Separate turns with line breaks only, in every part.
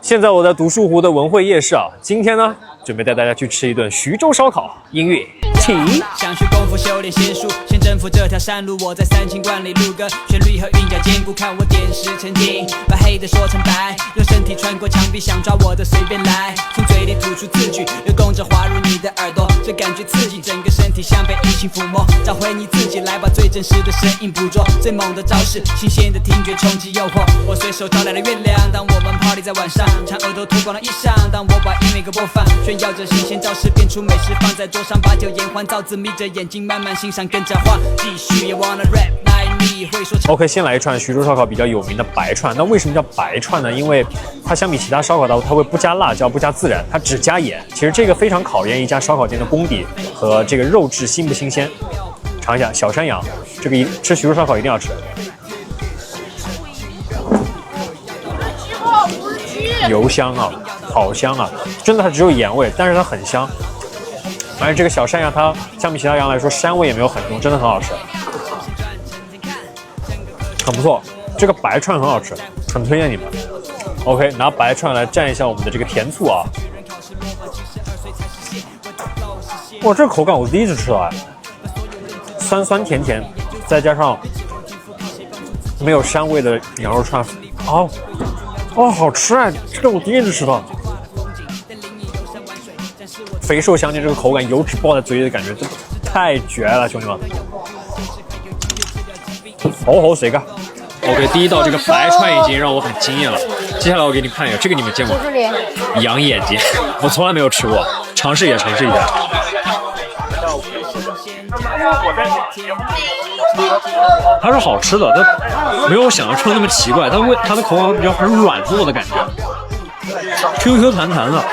现在我在独墅湖的文汇夜市啊，今天呢，准备带大家去吃一顿徐州烧烤。音乐起。
想学功夫修炼仙术，先征服这条山路。我在三清观里录歌，旋律和韵脚兼顾，看我点石成金，把黑的说成白，用身体穿过墙壁，想抓我的随便来，从嘴里吐出字句，流动着滑入你的耳朵，这感觉刺激，整个身体像被异性抚摸，找回你自己，来把最真实的声音捕捉，最猛的招式，新鲜的听觉冲击诱惑，我随手招来了月亮，当我们 party 在晚上，长额头脱光了衣裳，当我把音乐给播放，炫耀着新鲜招式，变出美食放在桌上，把酒言欢，造字眯着眼睛慢慢欣赏，跟着画，继续也 wanna rap like me 会说。
OK， 先来一串徐州烧烤比较有名的白串。那为什么叫白串呢？因为它相比其他烧烤刀，它会不加辣椒，不加孜然，它只加盐。其实这个非常考验一家烧烤店的功底和这个肉质新不新鲜。尝一下小山羊，这个吃徐州烧烤一定要吃。油香啊，好香啊！真的它只有盐味，但是它很香。而且这个小山羊它相比其他羊来说，膻味也没有很重，真的很好吃，很不错。这个白串很好吃，很推荐你们。OK， 拿白串来蘸一下我们的这个甜醋啊。哇，这个口感我第一次吃到哎，酸酸甜甜，再加上没有膻味的羊肉串，哦，好吃哎！这个我第一次吃到。肥瘦相间，这个口感，油脂爆在嘴里的感觉，真的太绝了，兄弟们！好食噶。OK， 第一道这个白串已经让我很惊艳了。接下来我给你看一下，这个你们见过？羊眼睛，我从来没有吃过，尝试一下。它是好吃的，它没有我想象中那么奇怪，它的口感比较很软糯的感觉 ，Q 弹弹的。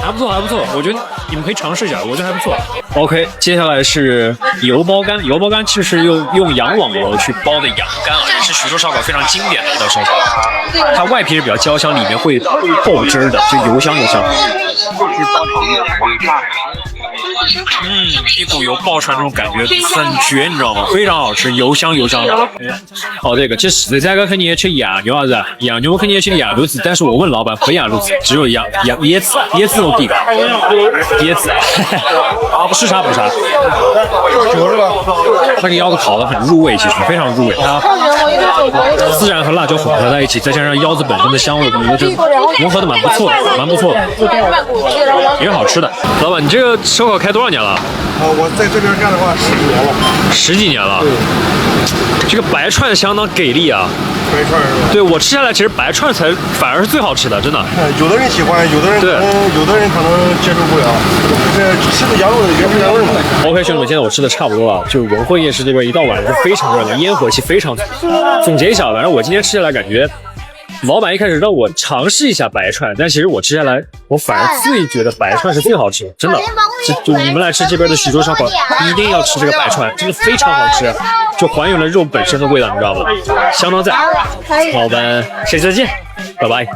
还不错，我觉得你们可以尝试一下，我觉得还不错。OK， 接下来是油包干，油包干其实是用羊网油去包的羊肝啊，也是徐州烧烤非常经典的一道烧烤。它外皮是比较焦香，里面会爆汁的，就油香。一股油爆出来那种感觉很绝，你知道吗？非常好吃，油香的。这个其实这个肯定也吃羊肉啊，羊肉肯定也吃羊肉子，但是我问老板不羊肉子，只有椰子我第一个，椰子，不是啥，那个腰子烤的很入味，其实非常入味，它孜然和辣椒混合在一起，再加上腰子本身的香味，我觉得融合的蛮不错的，也是好吃的。老板，你这个烧烤开多少年了？
我在这边干的话10几年了。
10几年了。对，这个白串相当给力啊。
白串是吧？
对，我吃下来其实白串才反而是最好吃的，真的。
有的人喜欢，有的人可能接受不了。这吃的羊肉的原汁原味嘛。
OK， 兄弟们，现在我吃的差不多了，就是文汇夜市这边一到晚上是非常热闹，烟火气非常足。总结一下，反正我今天吃下来感觉。老板一开始让我尝试一下白串，但其实我吃下来，我反而最觉得白串是最好吃的，真的。就你们来吃这边的徐州烧烤，一定要吃这个白串，真的非常好吃，就还原了肉本身的味道，你知道吗？相当赞。好，我们下期再见，拜拜。